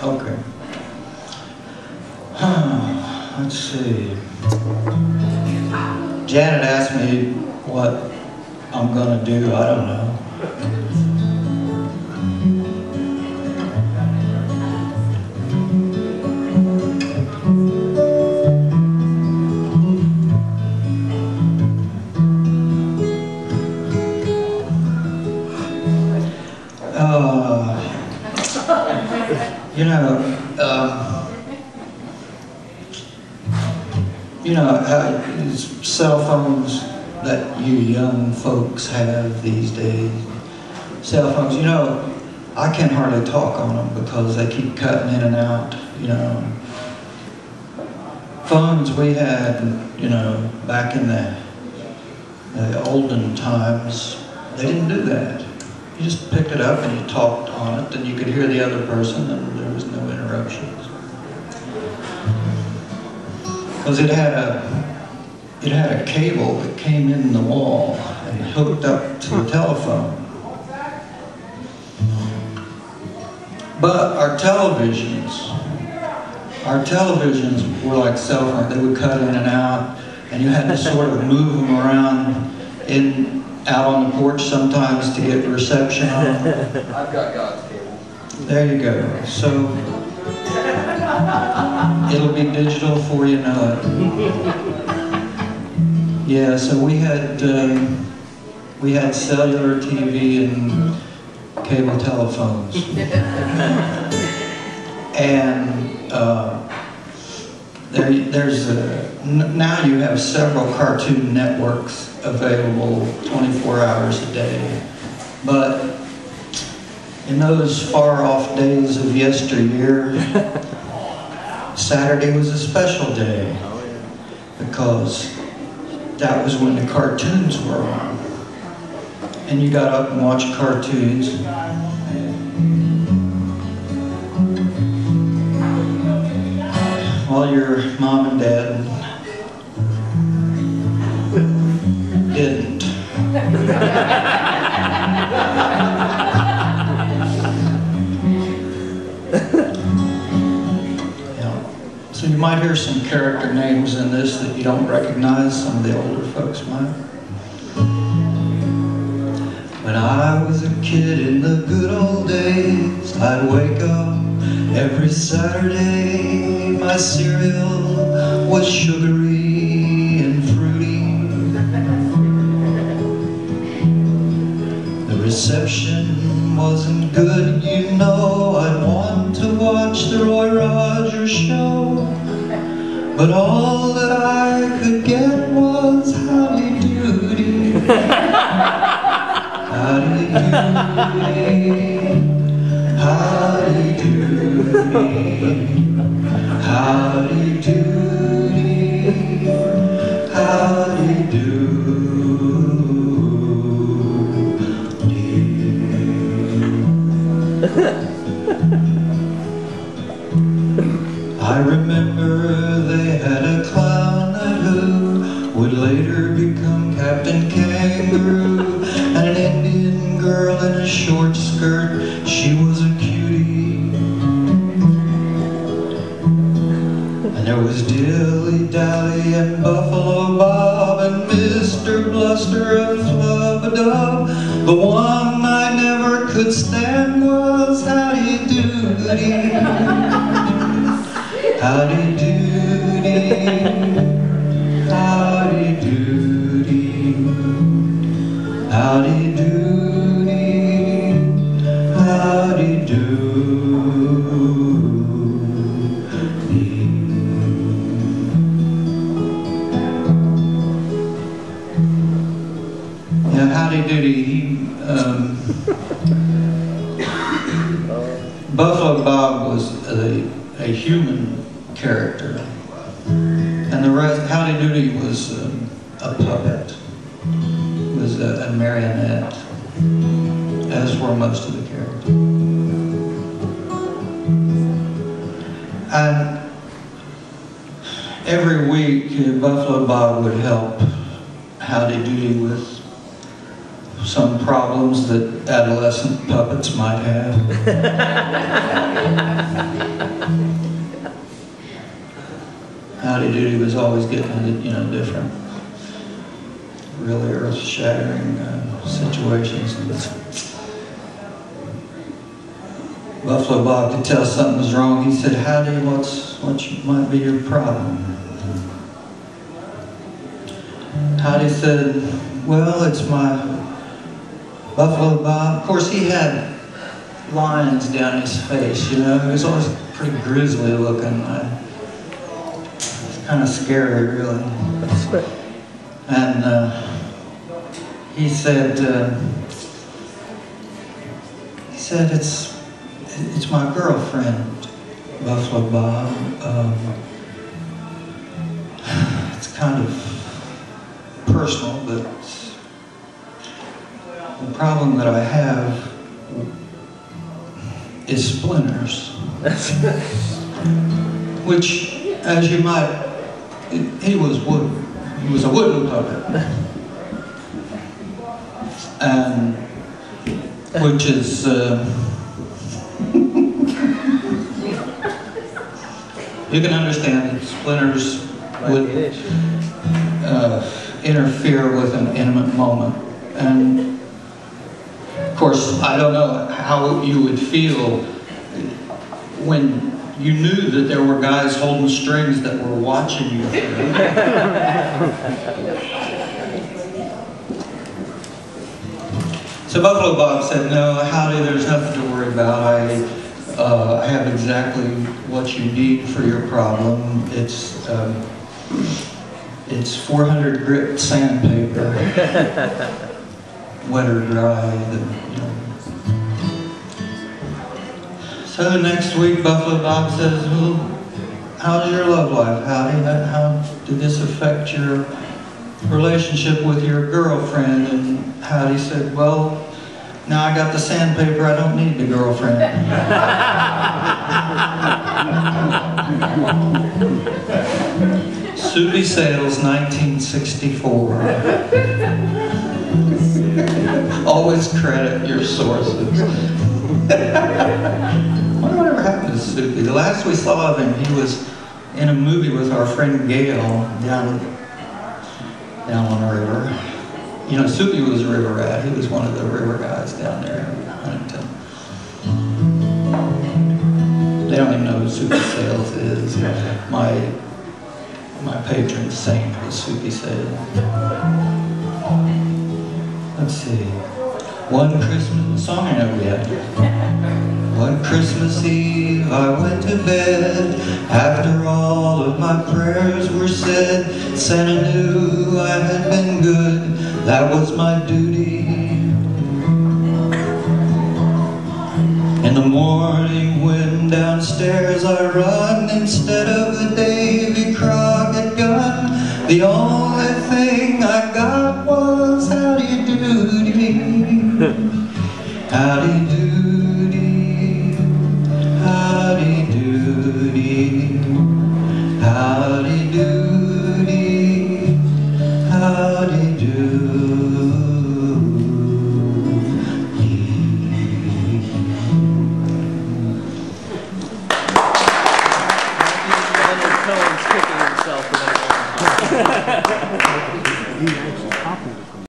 Okay. Let's see. Janet asked me what I'm gonna do. I don't know. Cell phones that you young folks have these days. Cell phones, I can hardly talk on them because they keep cutting in and out, Phones we had, back in the olden times, they didn't do that. You just picked it up and you talked on it, and you could hear the other person, and there was no interruptions. Because it had a cable that came in the wall and hooked up to the telephone. But our televisions were like cell phones. They would cut in and out, and you had to sort of move them around out on the porch sometimes to get reception on them. I've got God's cable. There you go. So it'll be digital before you know it. Yeah, so we had cellular TV and cable telephones, and now you have several cartoon networks available 24 hours a day. But in those far-off days of yesteryear, Saturday was a special day because that was when the cartoons were on. And you got up and watched cartoons. While your mom and dad didn't. So you might hear some character names in this that you don't recognize. Some of the older folks might. When I was a kid in the good old days, I'd wake up every Saturday. My cereal was sugary and fruity. The reception wasn't good, I'd want to watch the Roy Rogers show. But all that I could get was Howdy Doody. Howdy Doody. Howdy Doody. Howdy Doody. Howdy Doody. I remember they had a clown who would later become Captain Kangaroo, and an Indian girl in a short skirt, she was a cutie. And there was Dilly Dally and Buffalo Bob and Mr. Bluster and Flub-a-Dub. The one I never could stand was Howdy Doody. Howdy Doody, howdy Doody, howdy Doody, howdy Doody. Yeah, howdy Doody. Buffalo Bob was a human character, and the rest, Howdy Doody was a puppet, was a marionette, as were most of the characters. And every week, Buffalo Bob would help Howdy Doody with some problems that adolescent puppets might have. Howdy Doody was always getting into, different, really earth-shattering situations. Buffalo Bob could tell something was wrong. He said, "Howdy, what might be your problem?" Howdy said, "Well, it's my Buffalo Bob." Of course, he had lines down his face, He was always pretty grisly looking. It's kind of scary, really. And he said, it's my girlfriend, Buffalo Bob. It's kind of personal, but the problem that I have is splinters. Which, as you might, he was wood. He was a wooden puppet. And which is you can understand that splinters would interfere with an intimate moment. And of course, I don't know how you would feel when you knew that there were guys holding strings that were watching you. So Buffalo Bob said, "No, Howdy, there's nothing to worry about. I have exactly what you need for your problem. It's 400 grit sandpaper, wet or dry." So next week, Buffalo Bob says, "Well, how's your love life, Howdy? How did this affect your relationship with your girlfriend?" And Howdy said, "Well, now I got the sandpaper, I don't need the girlfriend." Soupy Sales, 1964. Always credit your sources. I wonder whatever happened to Soupy. The last we saw of him, he was in a movie with our friend Gail down on the river. Soupy was a river rat. He was one of the river guys down there in Huntington. They don't even know who Soupy Sales is. My patron saint was Soupy Sales. Let's see. One Christmas, song I know yet. One Christmas Eve I went to bed, after all of my prayers were said. Santa knew I had been good, that was my duty. In the morning when downstairs I run, instead of the Davy Crockett gun, the only thing I got was Howdy Doody. Howdy Doody.